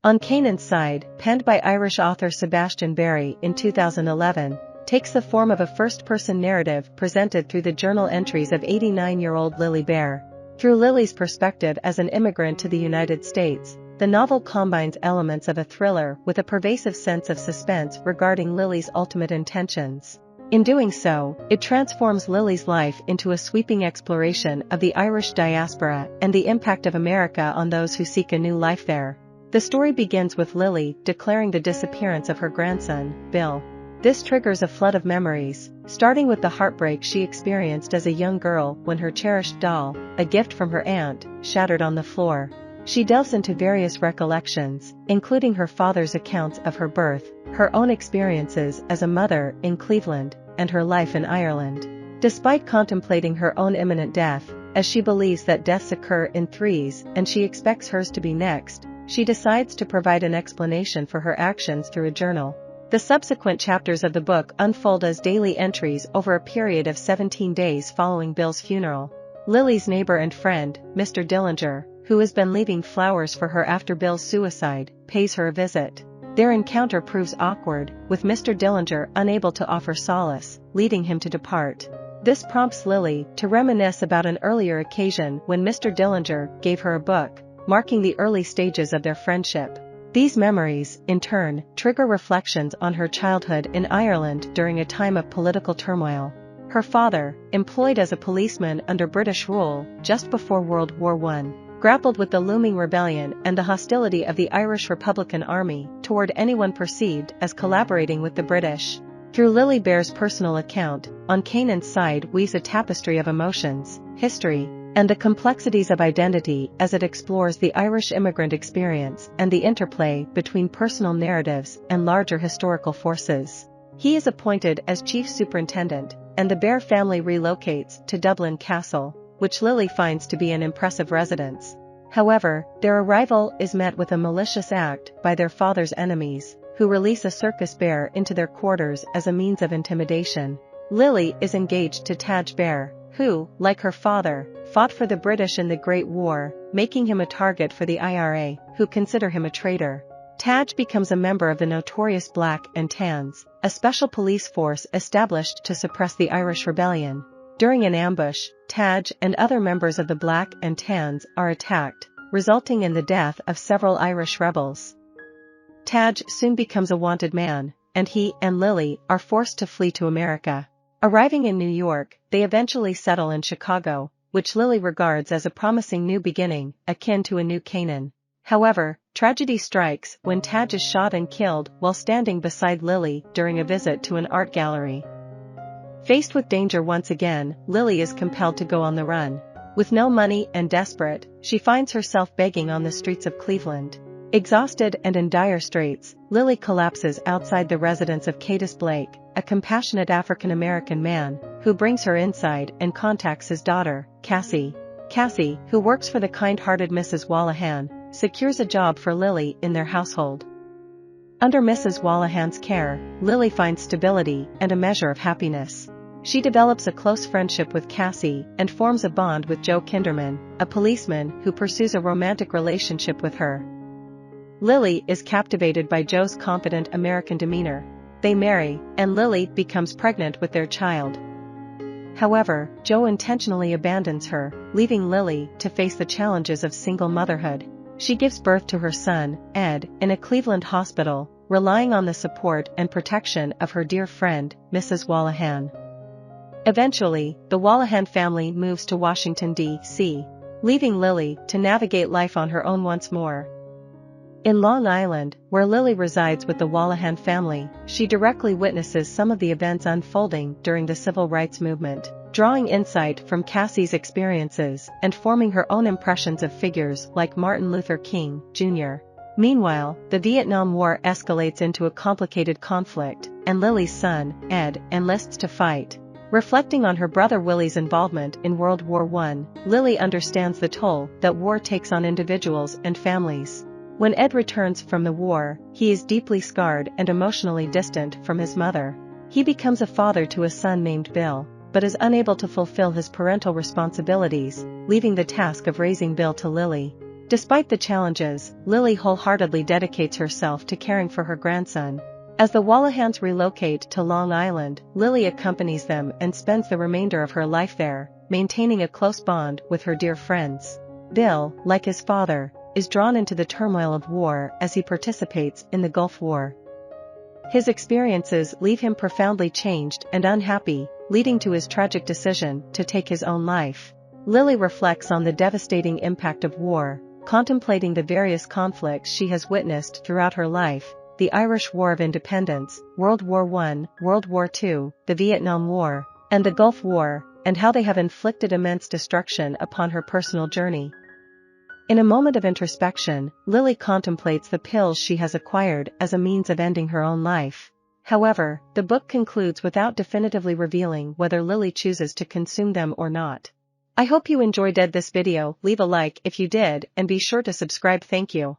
On Canaan's Side, penned by Irish author Sebastian Barry in 2011, takes the form of a first-person narrative presented through the journal entries of 89-year-old Lilly Bere. Through Lilly's perspective as an immigrant to the United States, the novel combines elements of a thriller with a pervasive sense of suspense regarding Lilly's ultimate intentions. In doing so, it transforms Lilly's life into a sweeping exploration of the Irish diaspora and the impact of America on those who seek a new life there. The story begins with Lilly declaring the disappearance of her grandson, Bill. This triggers a flood of memories, starting with the heartbreak she experienced as a young girl when her cherished doll, a gift from her aunt, shattered on the floor. She delves into various recollections, including her father's accounts of her birth, her own experiences as a mother in Cleveland, and her life in Ireland. Despite contemplating her own imminent death, as she believes that deaths occur in threes and she expects hers to be next, she decides to provide an explanation for her actions through a journal. The subsequent chapters of the book unfold as daily entries over a period of 17 days following Bill's funeral. Lilly's neighbor and friend, Mr. Dillinger, who has been leaving flowers for her after Bill's suicide, pays her a visit. Their encounter proves awkward, with Mr. Dillinger unable to offer solace, leading him to depart. This prompts Lilly to reminisce about an earlier occasion when Mr. Dillinger gave her a book, marking the early stages of their friendship. These memories, in turn, trigger reflections on her childhood in Ireland during a time of political turmoil. Her father, employed as a policeman under British rule just before World War I, grappled with the looming rebellion and the hostility of the Irish Republican Army toward anyone perceived as collaborating with the British. Through Lilly Bere's personal account, On Canaan's Side weaves a tapestry of emotions, history, and the complexities of identity as it explores the Irish immigrant experience and the interplay between personal narratives and larger historical forces. He is appointed as chief superintendent, and the Bere family relocates to Dublin Castle, which Lilly finds to be an impressive residence. However, their arrival is met with a malicious act by their father's enemies, who release a circus bear into their quarters as a means of intimidation. Lilly is engaged to Taj Bere, who, like her father, fought for the British in the Great War, making him a target for the IRA, who consider him a traitor. Taj becomes a member of the notorious Black and Tans, a special police force established to suppress the Irish rebellion. During an ambush, Taj and other members of the Black and Tans are attacked, resulting in the death of several Irish rebels. Taj soon becomes a wanted man, and he and Lilly are forced to flee to America. Arriving in New York, they eventually settle in Chicago, which Lilly regards as a promising new beginning, akin to a new Canaan. However, tragedy strikes when Taj is shot and killed while standing beside Lilly during a visit to an art gallery. Faced with danger once again, Lilly is compelled to go on the run. With no money and desperate, she finds herself begging on the streets of Cleveland. Exhausted and in dire straits, Lilly collapses outside the residence of Cadis Blake, a compassionate African-American man, who brings her inside and contacts his daughter, Cassie. Cassie, who works for the kind-hearted Mrs. Wallahan, secures a job for Lilly in their household. Under Mrs. Wallahan's care, Lilly finds stability and a measure of happiness. She develops a close friendship with Cassie and forms a bond with Joe Kinderman, a policeman who pursues a romantic relationship with her. Lilly is captivated by Joe's confident American demeanor. They marry, and Lilly becomes pregnant with their child. However, Joe intentionally abandons her, leaving Lilly to face the challenges of single motherhood. She gives birth to her son, Ed, in a Cleveland hospital, relying on the support and protection of her dear friend, Mrs. Wallahan. Eventually, the Wallahan family moves to Washington, D.C., leaving Lilly to navigate life on her own once more. In Long Island, where Lilly resides with the Wallahan family, she directly witnesses some of the events unfolding during the civil rights movement, drawing insight from Cassie's experiences and forming her own impressions of figures like Martin Luther King, Jr. Meanwhile, the Vietnam War escalates into a complicated conflict, and Lilly's son, Ed, enlists to fight. Reflecting on her brother Willie's involvement in World War I, Lilly understands the toll that war takes on individuals and families. When Ed returns from the war, he is deeply scarred and emotionally distant from his mother. He becomes a father to a son named Bill, but is unable to fulfill his parental responsibilities, leaving the task of raising Bill to Lilly. Despite the challenges, Lilly wholeheartedly dedicates herself to caring for her grandson. As the Wallahans relocate to Long Island, Lilly accompanies them and spends the remainder of her life there, maintaining a close bond with her dear friends. Bill, like his father, is drawn into the turmoil of war as he participates in the Gulf War. His experiences leave him profoundly changed and unhappy, leading to his tragic decision to take his own life. Lilly reflects on the devastating impact of war, contemplating the various conflicts she has witnessed throughout her life: the Irish War of Independence, World War I, World War II, the Vietnam War, and the Gulf War, and how they have inflicted immense destruction upon her personal journey. In a moment of introspection, Lilly contemplates the pills she has acquired as a means of ending her own life. However, the book concludes without definitively revealing whether Lilly chooses to consume them or not. I hope you enjoyed this video. Leave a like if you did, and be sure to subscribe. Thank you.